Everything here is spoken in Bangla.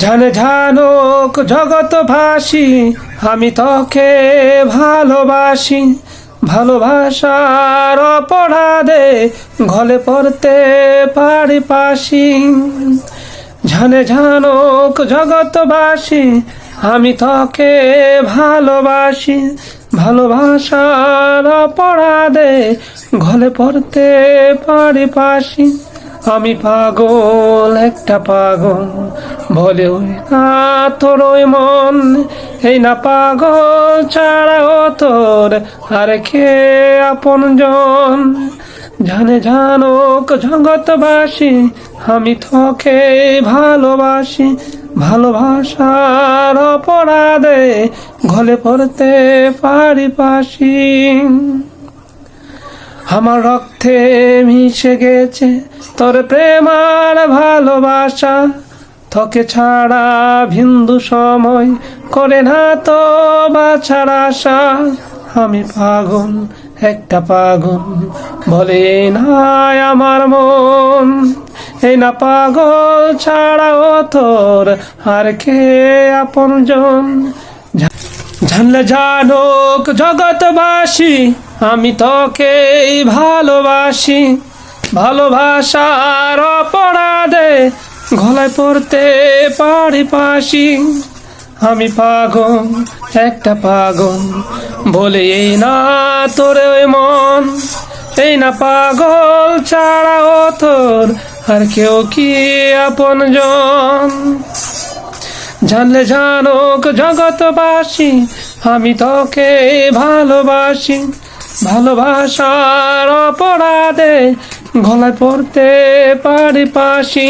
জানে জানুক জগৎবাসী আমি তোকে ভালোবাসি। ভালোবাসার অপরাধে গলে পড়তে পারি পাশি। জানে জানুক জগৎবাসী আমি তোকে ভালোবাসি। ভালোবাসার অপরাধে গলে পড়তে পারি পাশি। আমি পাগল, একটা পাগল বলে ওই না তোর ওই মন। এই না পাগল ছাড়াও তোর আর কে আপনজন। জানে জানুক জগৎবাসী আমি তোকে ভালোবাসি। ভালোবাসার অপরাধে গলে পড়তে পারি পাশি। আমার রক্তে মিশে গেছে তোর প্রেম আর ভালোবাসা। তোকে ছাড়া বিন্দু সময় করে না তো বাছার আশা। আমি পাগল, একটা পাগল বলে নাই আমার মন। এই না পাগল ছাড়াও তোর আর কে আপনজন। জানলে জানুক জগৎবাসী আমি তোকে ভালোবাসি। ভালোবাসার অপরাধে গলায় পড়তে পারি পাশি। আমি পাগল, একটা পাগল বলে এই না তোর ওই মন। এই না পাগল ছাড়াও তোর আর কেউ কি আপনজন। জানলে জানুক জগৎবাসী আমি তোকে ভালোবাসি। ভালোবাসার অপরাধে গলায় পড়তে পারি পাশি।